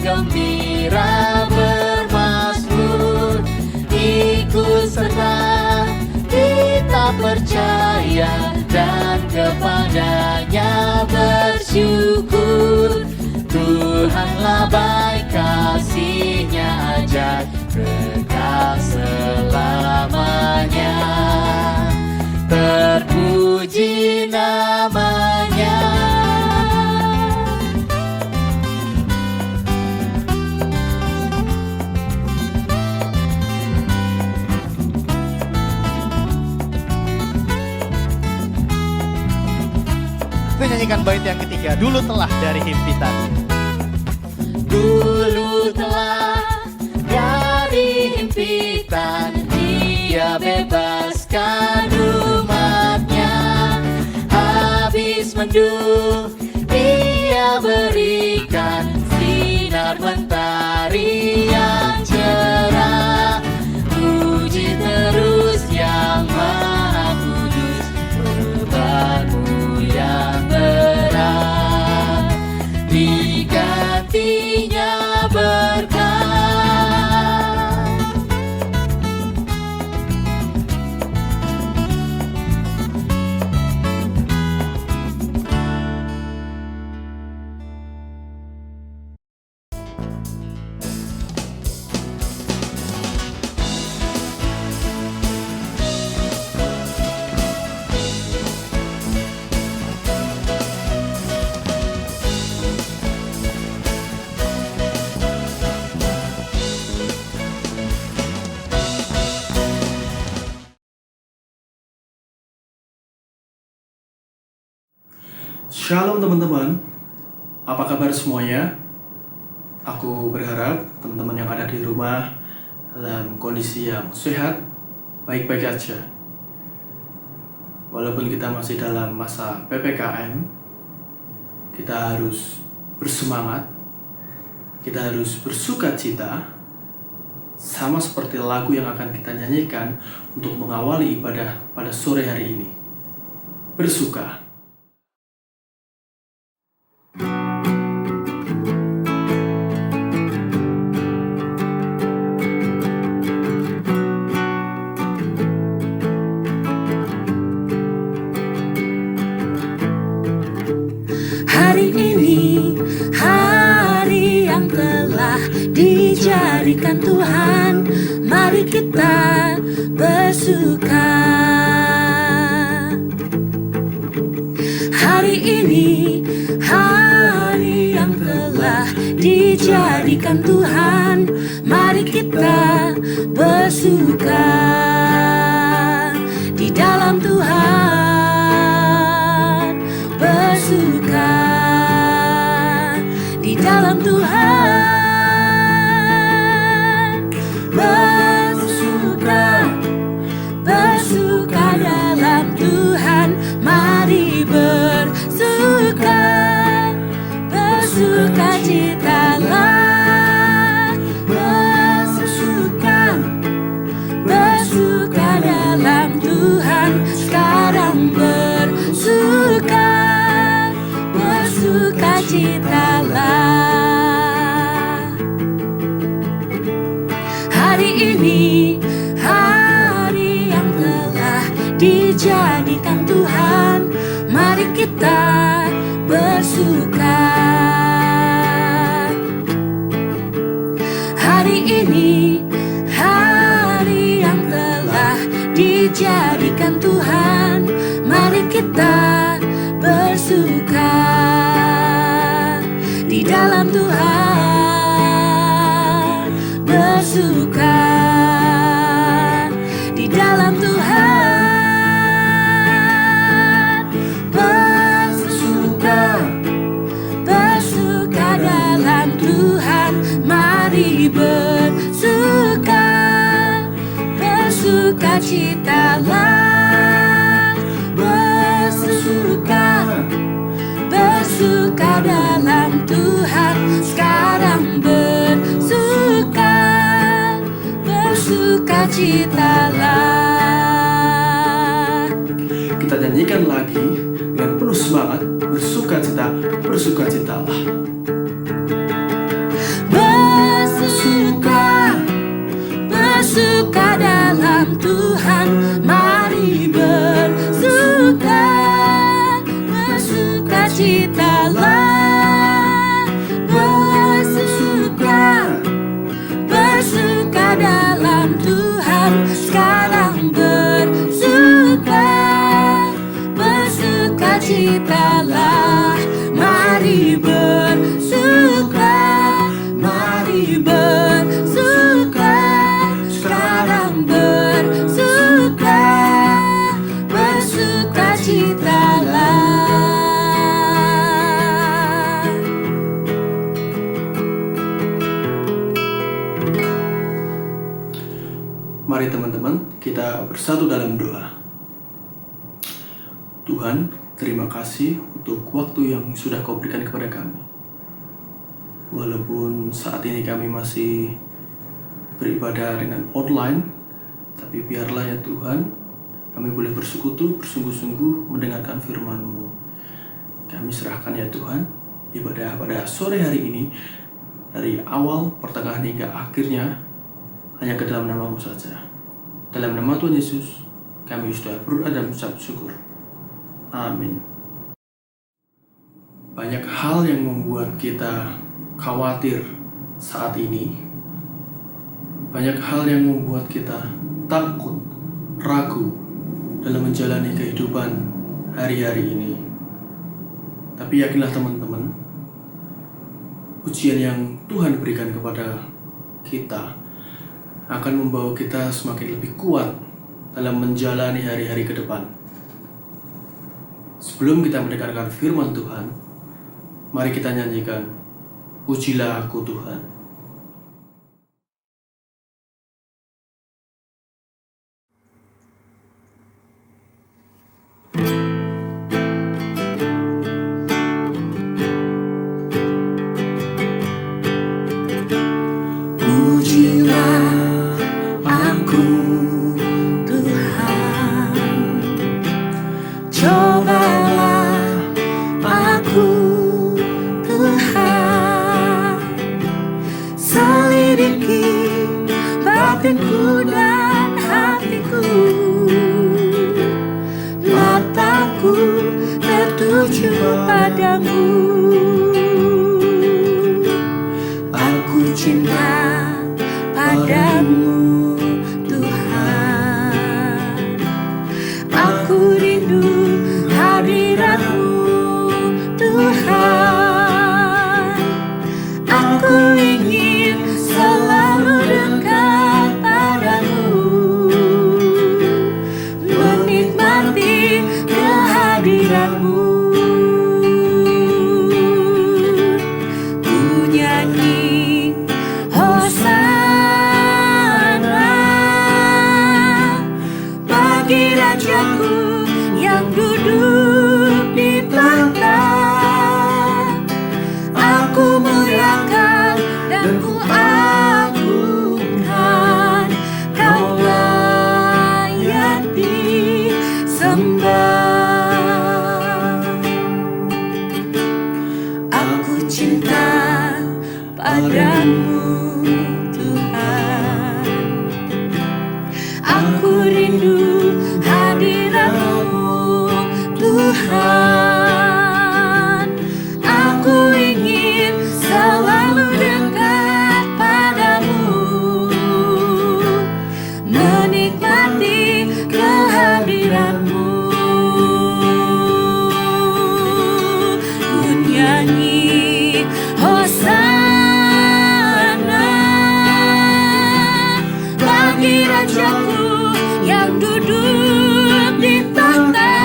gembira bermazmur, ikut serta kita percaya dan kepadanya bersyukur. Tuhanlah baik, kasih-Nya ajaib kekal selamanya. Terpuji namanya. Kita nyanyikan bait yang ketiga, Dulu Telah, dari Himpitan. Dulu telah dari himpitan Dia bebaskan umatnya. Habis mendung Dia berikan sinar mentari yang cerah. Puji terus Yang Maha Kudus, beban-Mu yang berat digantinya berkat. Shalom teman-teman, apa kabar semuanya? Aku berharap teman-teman yang ada di rumah dalam kondisi yang sehat, baik-baik aja. Walaupun kita masih dalam masa PPKM, kita harus bersemangat, kita harus bersukacita, sama seperti lagu yang akan kita nyanyikan untuk mengawali ibadah pada sore hari ini. Bersuka. Hari ini, hari yang telah dijadikan Tuhan, mari kita bersuka. Hari ini, hari yang telah dijadikan Tuhan, mari kita bersuka di dalam Tuhan, bersuka di dalam Tuhan, bersuka, bersuka dalam Tuhan, mari bersuka, bersuka citalah, bersuka, bersuka dalam Tuhan, sekarang bersuka, bersuka citalah. Hari ini, hari yang telah dijadikan Tuhan, mari kita bersuka. Hari ini, hari yang telah dijadikan Tuhan, mari kita bersuka di dalam Tuhan, bersuka di dalam Tuhan, bersuka, bersuka dalam Tuhan, mari bersuka, bersuka citalah, bersuka, bersuka dalam Tuhan, sekarang bersuka, bersuka citalah. Kita nyanyikan lagi dengan penuh semangat, bersukacita, bersukacitalah. Mari teman-teman, kita bersatu dalam doa. Tuhan, terima kasih untuk waktu yang sudah Kau berikan kepada kami. Walaupun saat ini kami masih beribadah dengan online, tapi biarlah ya Tuhan, kami boleh bersekutu, bersungguh-sungguh mendengarkan firman-Mu. Kami serahkan ya Tuhan, ibadah pada sore hari ini, dari awal, pertengahan hingga akhirnya, hanya ke dalam nama-Mu saja. Dalam nama Tuhan Yesus, kami sudah berdoa dan mengucap syukur. Amin. Banyak hal yang membuat kita khawatir saat ini. Banyak hal yang membuat kita takut, ragu dalam menjalani kehidupan hari-hari ini. Tapi yakinlah teman-teman, ujian yang Tuhan berikan kepada kita akan membawa kita semakin lebih kuat dalam menjalani hari-hari ke depan. Sebelum kita mendengarkan firman Tuhan, mari kita nyanyikan Ujilah Aku Tuhan. Batinku dan hatiku, mataku tertuju padamu. Aku cinta padamu Tuhan. Aku rindu hadirat-Mu Tuhan. Aku ingin selalu dekat padamu, menikmati kehadiran-Mu. Ku nyanyi Hosana bagi Rajaku yang duduk di tahta. Aku muliakan dan ku agungkan, Kau layak disembah. Aku cinta padamu Tuhan. Aku rindu hadirat-Mu Tuhan. Aku ingin selalu dekat padamu, menikmati kehadiran-Mu. Ku nyanyi Hosana bagi Rajaku yang duduk di tahta.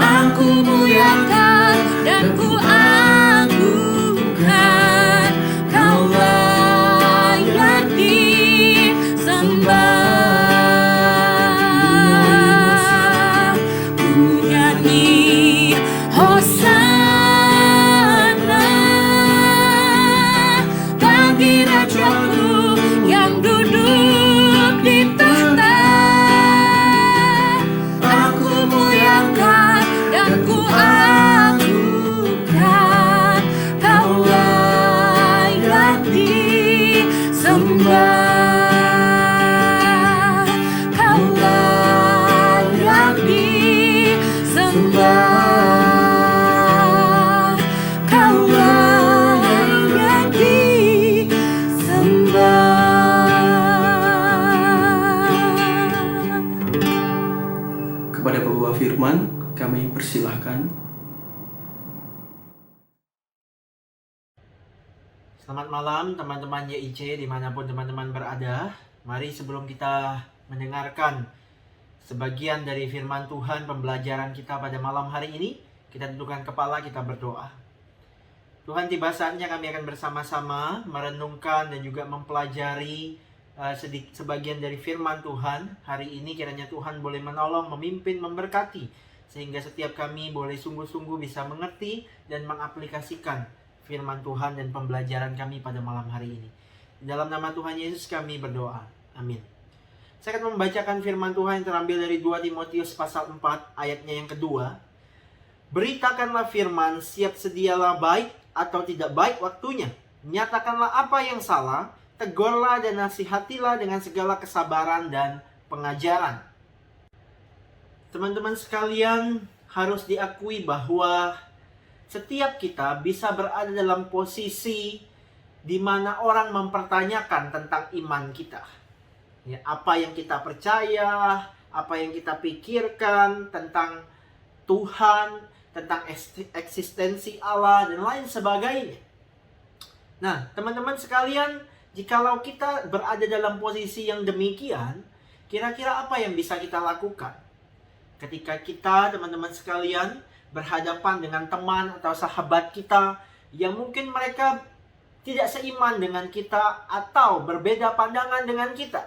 Aku muliakan dan ku agungkan, Kau layak disembah. Ku nyanyi Hosana bagi Rajaku yang duduk di tahta. Aku muliakan dan ku agungkan, Kau layak disembah. Kau layak disembah. Kau layak disembah. Kepada pembawa firman, kami persilahkan. Selamat malam teman-teman YIC dimanapun teman-teman berada. Mari sebelum kita mendengarkan sebagian dari firman Tuhan pembelajaran kita pada malam hari ini, kita tundukkan kepala, kita berdoa. Tuhan, tiba saatnya kami akan bersama-sama merenungkan dan juga mempelajari sebagian dari firman Tuhan hari ini. Kiranya Tuhan boleh menolong, memimpin, memberkati, sehingga setiap kami boleh sungguh-sungguh bisa mengerti dan mengaplikasikan firman Tuhan dan pembelajaran kami pada malam hari ini. Dalam nama Tuhan Yesus kami berdoa. Amin. Saya akan membacakan firman Tuhan yang terambil dari 2 Timotius pasal 4 ayatnya yang kedua. Beritakanlah firman, siap sedialah baik atau tidak baik waktunya. Nyatakanlah apa yang salah, tegurlah dan nasihatilah dengan segala kesabaran dan pengajaran. Teman-teman sekalian, harus diakui bahwa setiap kita bisa berada dalam posisi di mana orang mempertanyakan tentang iman kita. Ya, apa yang kita percaya, apa yang kita pikirkan tentang Tuhan, tentang eksistensi Allah, dan lain sebagainya. Nah, teman-teman sekalian, jikalau kita berada dalam posisi yang demikian, kira-kira apa yang bisa kita lakukan? Ketika kita, teman-teman sekalian, berhadapan dengan teman atau sahabat kita yang mungkin mereka tidak seiman dengan kita atau berbeda pandangan dengan kita,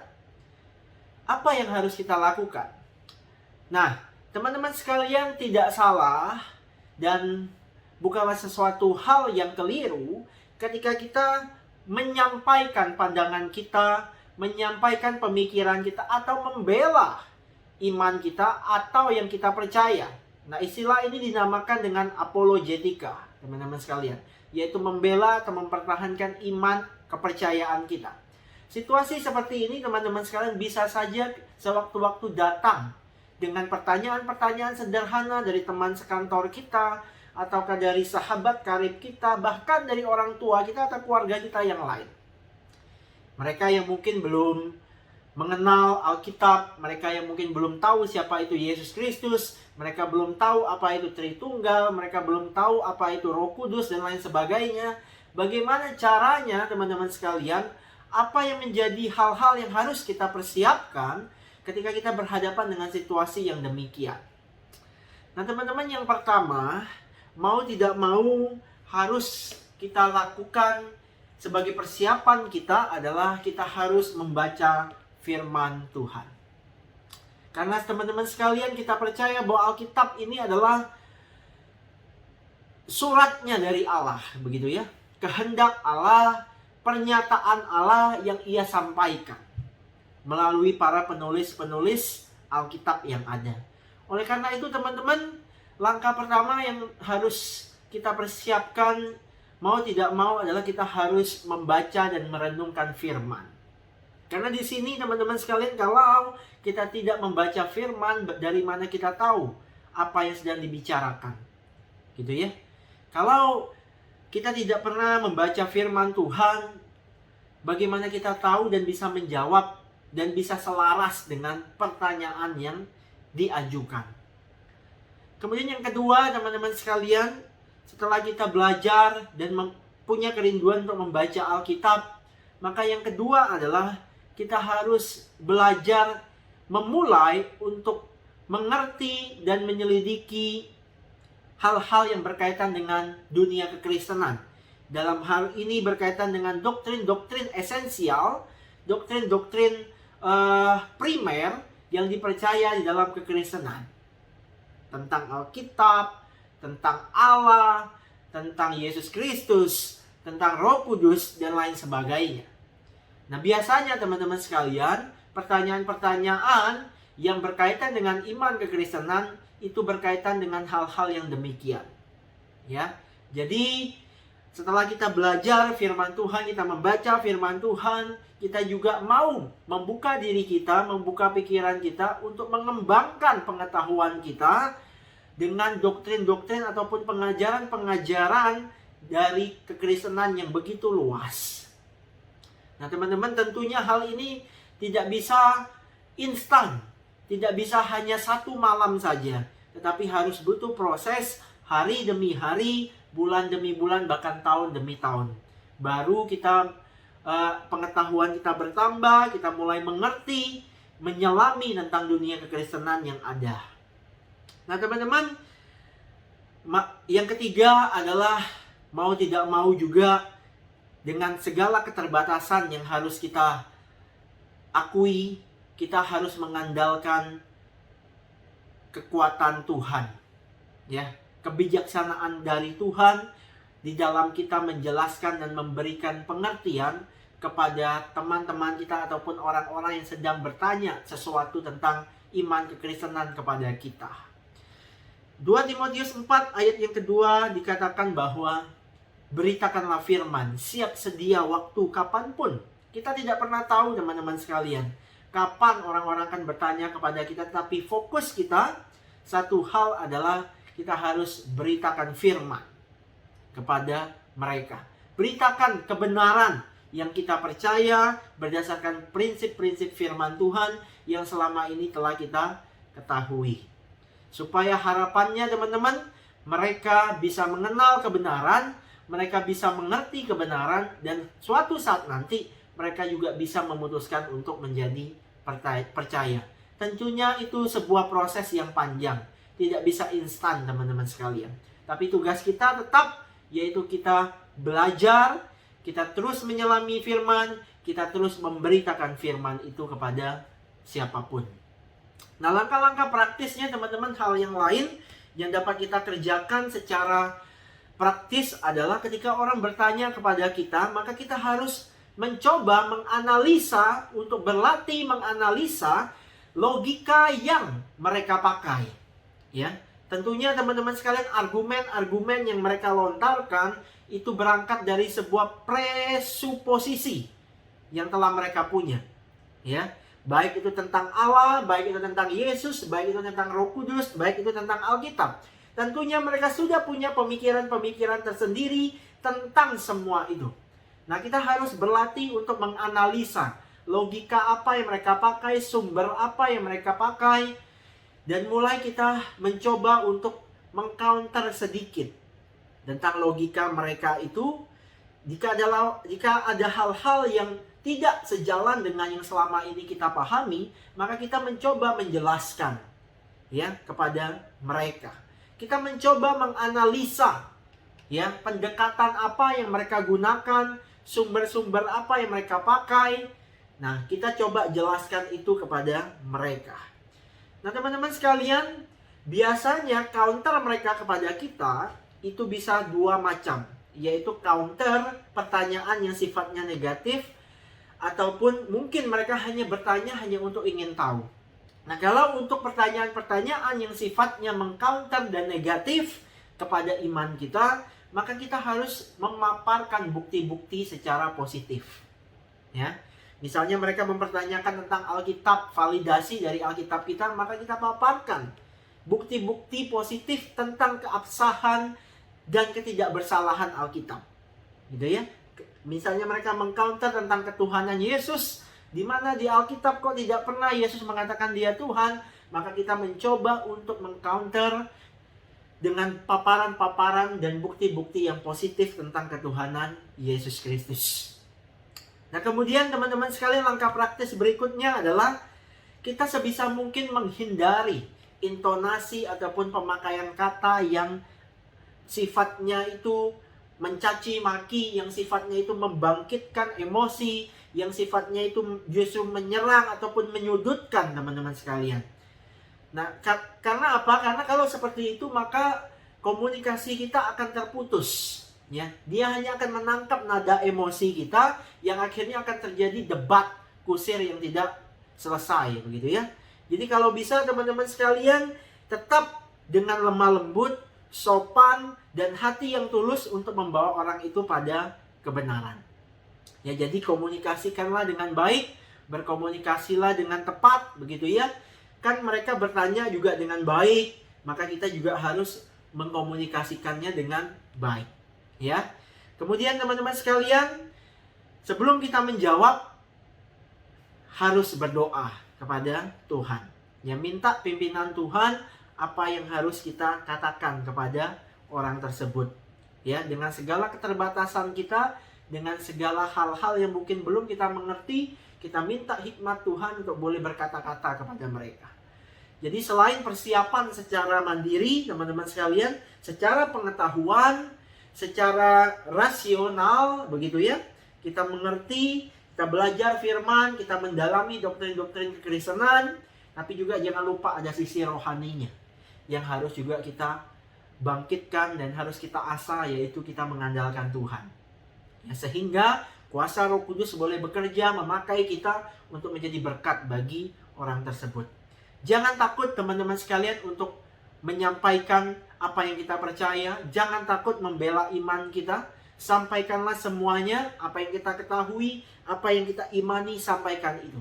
apa yang harus kita lakukan? Nah, teman-teman sekalian, tidak salah dan bukanlah sesuatu hal yang keliru ketika kita menyampaikan pandangan kita, menyampaikan pemikiran kita, atau membela iman kita atau yang kita percaya. Nah, istilah ini dinamakan dengan apologetika, teman-teman sekalian, yaitu membela atau mempertahankan iman kepercayaan kita. Situasi seperti ini, teman-teman sekalian, bisa saja sewaktu-waktu datang dengan pertanyaan-pertanyaan sederhana dari teman sekantor kita, ataukah dari sahabat karib kita, bahkan dari orang tua kita atau keluarga kita yang lain. Mereka yang mungkin belum mengenal Alkitab, mereka yang mungkin belum tahu siapa itu Yesus Kristus, mereka belum tahu apa itu Tritunggal, mereka belum tahu apa itu Roh Kudus, dan lain sebagainya. Bagaimana caranya, teman-teman sekalian, apa yang menjadi hal-hal yang harus kita persiapkan ketika kita berhadapan dengan situasi yang demikian? Nah, teman-teman, yang pertama, mau tidak mau harus kita lakukan sebagai persiapan kita adalah kita harus membaca firman Tuhan. Karena teman-teman sekalian, kita percaya bahwa Alkitab ini adalah suratnya dari Allah, begitu ya. Kehendak Allah, pernyataan Allah yang Ia sampaikan melalui para penulis-penulis Alkitab yang ada. Oleh karena itu, teman-teman, langkah pertama yang harus kita persiapkan mau tidak mau adalah kita harus membaca dan merenungkan firman. Karena di sini, teman-teman sekalian, kalau kita tidak membaca firman, dari mana kita tahu apa yang sedang dibicarakan? Gitu ya. Kalau kita tidak pernah membaca firman Tuhan, bagaimana kita tahu dan bisa menjawab dan bisa selaras dengan pertanyaan yang diajukan? Kemudian yang kedua, teman-teman sekalian, setelah kita belajar dan punya kerinduan untuk membaca Alkitab, maka yang kedua adalah kita harus belajar memulai untuk mengerti dan menyelidiki hal-hal yang berkaitan dengan dunia kekristenan. Dalam hal ini berkaitan dengan doktrin-doktrin esensial, doktrin-doktrin primer yang dipercaya di dalam kekristenan. Tentang Alkitab, tentang Allah, tentang Yesus Kristus, tentang Roh Kudus, dan lain sebagainya. Nah, biasanya teman-teman sekalian, pertanyaan-pertanyaan yang berkaitan dengan iman kekristenan itu berkaitan dengan hal-hal yang demikian. Ya. Jadi, setelah kita belajar firman Tuhan, kita membaca firman Tuhan, kita juga mau membuka diri kita, membuka pikiran kita untuk mengembangkan pengetahuan kita dengan doktrin-doktrin ataupun pengajaran-pengajaran dari kekristenan yang begitu luas. Nah, teman-teman, tentunya hal ini tidak bisa instan, tidak bisa hanya satu malam saja, tetapi harus butuh proses hari demi hari, bulan demi bulan, bahkan tahun demi tahun. Baru kita pengetahuan kita bertambah, kita mulai mengerti, menyelami tentang dunia kekristenan yang ada. Nah, teman-teman, yang ketiga adalah mau tidak mau juga dengan segala keterbatasan yang harus kita akui kita harus mengandalkan kekuatan Tuhan, ya, kebijaksanaan dari Tuhan di dalam kita menjelaskan dan memberikan pengertian kepada teman-teman kita ataupun orang-orang yang sedang bertanya sesuatu tentang iman kekristenan kepada kita. 2 Timotius 4 ayat yang kedua dikatakan bahwa beritakanlah firman, siap sedia waktu kapanpun. Kita tidak pernah tahu teman-teman sekalian, kapan orang-orang akan bertanya kepada kita, tapi fokus kita satu hal adalah kita harus beritakan firman kepada mereka. Beritakan kebenaran yang kita percaya berdasarkan prinsip-prinsip firman Tuhan yang selama ini telah kita ketahui. Supaya harapannya teman-teman, mereka bisa mengenal kebenaran, mereka bisa mengerti kebenaran, dan suatu saat nanti mereka juga bisa memutuskan untuk menjadi percaya. Tentunya itu sebuah proses yang panjang, tidak bisa instan teman-teman sekalian. Tapi tugas kita tetap, yaitu kita belajar, kita terus menyelami firman, kita terus memberitakan firman itu kepada siapapun. Nah, langkah-langkah praktisnya teman-teman, hal yang lain yang dapat kita kerjakan secara praktis adalah ketika orang bertanya kepada kita, maka kita harus mencoba menganalisa, untuk berlatih menganalisa logika yang mereka pakai. Ya, tentunya teman-teman sekalian, argumen-argumen yang mereka lontarkan itu berangkat dari sebuah presuposisi yang telah mereka punya. Ya, baik itu tentang Allah, baik itu tentang Yesus, baik itu tentang Roh Kudus, baik itu tentang Alkitab. Tentunya mereka sudah punya pemikiran-pemikiran tersendiri tentang semua itu. Nah, kita harus berlatih untuk menganalisa logika apa yang mereka pakai, sumber apa yang mereka pakai, dan mulai kita mencoba untuk mengcounter sedikit tentang logika mereka itu. Jika ada hal-hal yang tidak sejalan dengan yang selama ini kita pahami, maka kita mencoba menjelaskan, ya, kepada mereka. Kita mencoba menganalisa, ya, pendekatan apa yang mereka gunakan, sumber-sumber apa yang mereka pakai. Nah, kita coba jelaskan itu kepada mereka. Nah, teman-teman sekalian, biasanya counter mereka kepada kita itu bisa dua macam, yaitu counter pertanyaan yang sifatnya negatif, ataupun mungkin mereka hanya bertanya hanya untuk ingin tahu. Nah, kalau untuk pertanyaan-pertanyaan yang sifatnya mengcounter dan negatif kepada iman kita, maka kita harus memaparkan bukti-bukti secara positif. Ya, misalnya mereka mempertanyakan tentang Alkitab, validasi dari Alkitab kita, maka kita paparkan bukti-bukti positif tentang keabsahan dan ketidakbersalahan Alkitab. Gitu ya. Misalnya mereka mengcounter tentang ketuhanan Yesus, di mana di Alkitab kok tidak pernah Yesus mengatakan dia Tuhan, maka kita mencoba untuk mengcounter dengan paparan-paparan dan bukti-bukti yang positif tentang ketuhanan Yesus Kristus. Nah, kemudian teman-teman sekalian, langkah praktis berikutnya adalah kita sebisa mungkin menghindari intonasi ataupun pemakaian kata yang sifatnya itu mencaci maki, yang sifatnya itu membangkitkan emosi, yang sifatnya itu justru menyerang ataupun menyudutkan teman-teman sekalian. Nah, karena apa? Karena kalau seperti itu maka komunikasi kita akan terputus. Ya, dia hanya akan menangkap nada emosi kita, yang akhirnya akan terjadi debat kusir yang tidak selesai, begitu ya. Jadi kalau bisa teman-teman sekalian tetap dengan lemah lembut, sopan, dan hati yang tulus untuk membawa orang itu pada kebenaran. Ya, jadi komunikasikanlah dengan baik, berkomunikasilah dengan tepat, begitu ya. Kan mereka bertanya juga dengan baik, maka kita juga harus mengkomunikasikannya dengan baik. Ya. Kemudian teman-teman sekalian, sebelum kita menjawab, harus berdoa kepada Tuhan. Ya, minta pimpinan Tuhan apa yang harus kita katakan kepada orang tersebut. Ya, dengan segala keterbatasan kita, dengan segala hal-hal yang mungkin belum kita mengerti, kita minta hikmat Tuhan untuk boleh berkata-kata kepada mereka. Jadi selain persiapan secara mandiri, teman-teman sekalian, secara pengetahuan, secara rasional, begitu ya, kita mengerti Kita belajar firman, kita mendalami doktrin-doktrin kekristenan, tapi juga jangan lupa ada sisi rohaninya yang harus juga kita bangkitkan dan harus kita asah, yaitu kita mengandalkan Tuhan. Ya, sehingga kuasa Roh Kudus boleh bekerja memakai kita untuk menjadi berkat bagi orang tersebut. Jangan takut teman-teman sekalian untuk menyampaikan apa yang kita percaya. Jangan takut membela iman kita. Sampaikanlah semuanya, apa yang kita ketahui, apa yang kita imani, sampaikan itu.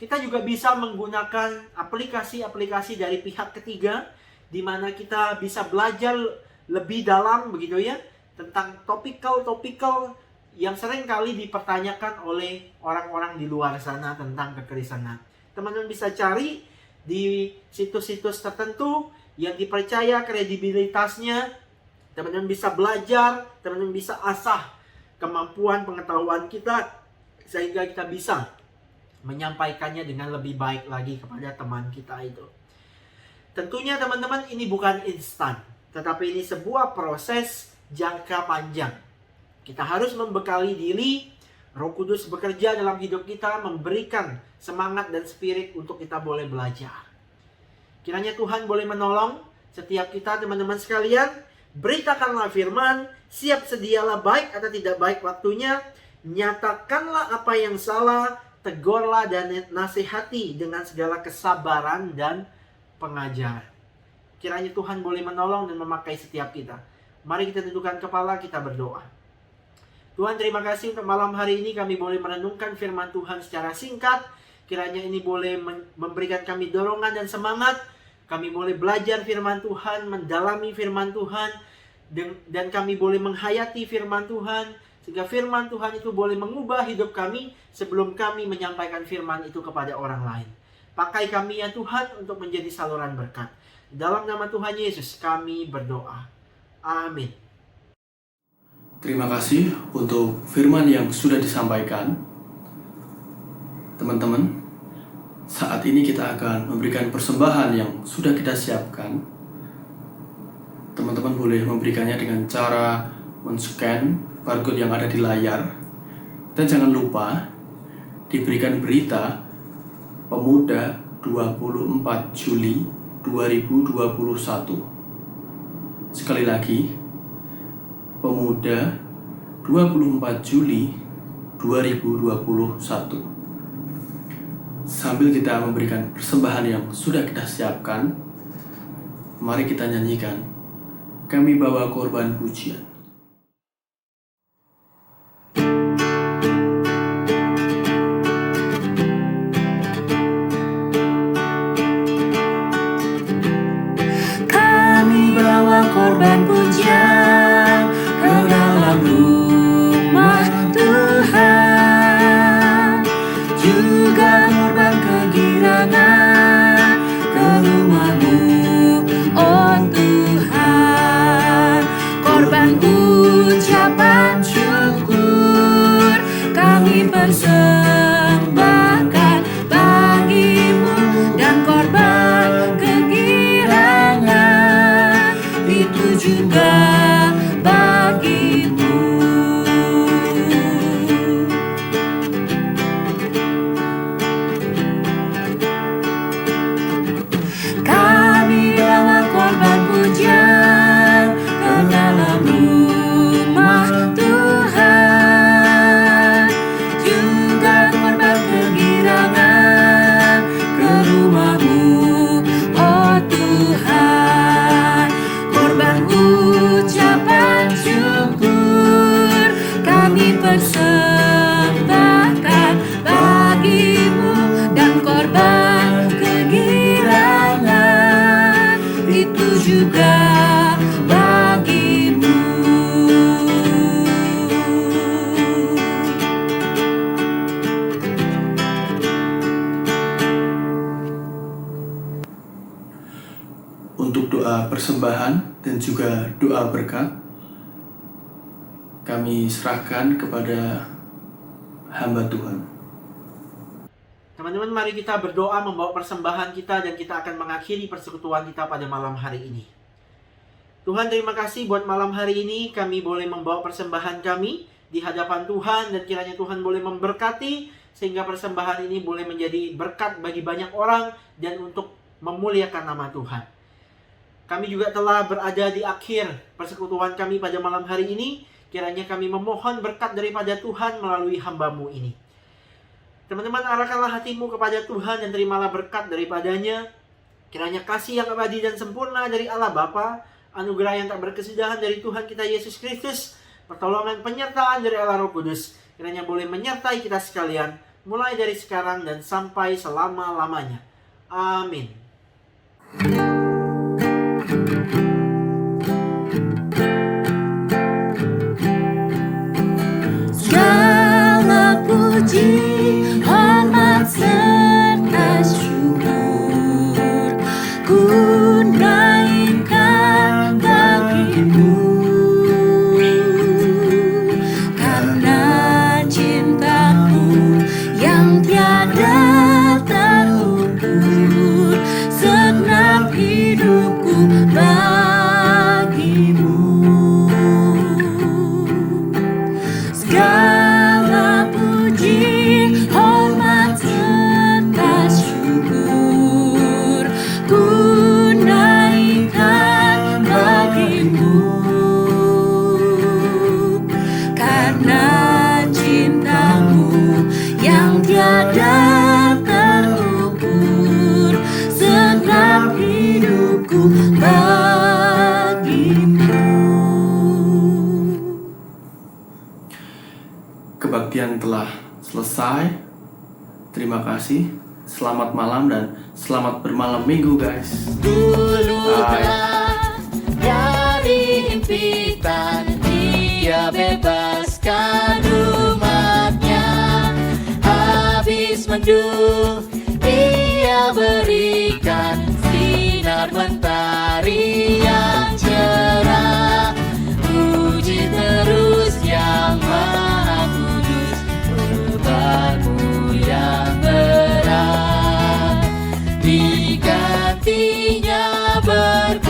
Kita juga bisa menggunakan aplikasi-aplikasi dari pihak ketiga, di mana kita bisa belajar lebih dalam begitu ya, tentang topikal yang sering kali dipertanyakan oleh orang-orang di luar sana tentang kekristenan. Teman-teman bisa cari di situs-situs tertentu yang dipercaya kredibilitasnya. Teman-teman bisa belajar, teman-teman bisa asah kemampuan pengetahuan kita, sehingga kita bisa menyampaikannya dengan lebih baik lagi kepada teman kita itu. Tentunya teman-teman, ini bukan instan, tetapi ini sebuah proses jangka panjang. Kita harus membekali diri, Roh Kudus bekerja dalam hidup kita, memberikan semangat dan spirit untuk kita boleh belajar. Kiranya Tuhan boleh menolong setiap kita teman-teman sekalian. Beritakanlah firman, siap sedialah baik atau tidak baik waktunya, nyatakanlah apa yang salah, tegurlah dan nasihati dengan segala kesabaran dan pengajaran. Kiranya Tuhan boleh menolong dan memakai setiap kita. Mari kita tundukkan kepala, kita berdoa. Tuhan, terima kasih untuk malam hari ini kami boleh merenungkan firman Tuhan secara singkat. Kiranya ini boleh memberikan kami dorongan dan semangat. Kami boleh belajar firman Tuhan, mendalami firman Tuhan, dan kami boleh menghayati firman Tuhan, sehingga firman Tuhan itu boleh mengubah hidup kami sebelum kami menyampaikan firman itu kepada orang lain. Pakai kami ya Tuhan untuk menjadi saluran berkat. Dalam nama Tuhan Yesus kami berdoa. Amin. Terima kasih untuk firman yang sudah disampaikan. Teman-teman, saat ini kita akan memberikan persembahan yang sudah kita siapkan. Teman-teman boleh memberikannya dengan cara men-scan barcode yang ada di layar. Dan jangan lupa diberikan berita Pemuda 24 Juli 2021. Sekali lagi, Pemuda 24 Juli 2021. Sambil kita memberikan persembahan yang sudah kita siapkan, mari kita nyanyikan Kami Bawa Korban Pujian. Kami bawa korban pujian ke dalam rumah Tuhan, juga korban kegirangan ke rumah-Mu, oh Tuhan. Korban ucapan syukur kami persembahkan bagi-Mu, dan korban kegirangan itu juga bagi-Mu. Kami bawa korban pujian ke dalam rumah Tuhan, juga korban kegirangan ke rumah-Mu, oh Tuhan. Korban ucapan syukur kami persembahkan bagi-Mu, dan korban kegirangan itu juga bagi-Mu. Untuk doa persembahan dan juga doa berkat, kami serahkan kepada hamba Tuhan. Teman-teman, mari kita berdoa membawa persembahan kita, dan kita akan mengakhiri persekutuan kita pada malam hari ini. Tuhan, terima kasih buat malam hari ini kami boleh membawa persembahan kami. di hadapan Tuhan, dan kiranya Tuhan boleh memberkati sehingga persembahan ini boleh menjadi berkat bagi banyak orang dan untuk memuliakan nama Tuhan. Kami juga telah berada di akhir persekutuan kami pada malam hari ini. Kiranya kami memohon berkat daripada Tuhan melalui hamba-Mu ini. Teman-teman, arahkanlah hatimu kepada Tuhan dan terimalah berkat daripadanya. Kiranya kasih yang abadi dan sempurna dari Allah Bapa, anugerah yang tak berkesudahan dari Tuhan kita Yesus Kristus, pertolongan penyertaan dari Allah Roh Kudus, kiranya boleh menyertai kita sekalian, mulai dari sekarang dan sampai selama-lamanya. Amin. Segala puji, hormat serta syukur ku naikkan bagimu, karena cintamu yang tiada terukur, segenap hidupku bagimu. Segala puji, hormat serta syukur ku naikkan bagimu, karena cintamu yang tiada terukur, segenap hidupku bagimu. Kebaktian telah selesai. Terima kasih. Selamat malam dan selamat bermalam minggu, guys. Dulu Bye. telah dari himpitan, Dia bebaskan umatnya. Habis mendung, Dia berikan sinar mentari yang cerah. Puji terus Yang Maha Kudus, beban-Mu yang berat digantinya berkat.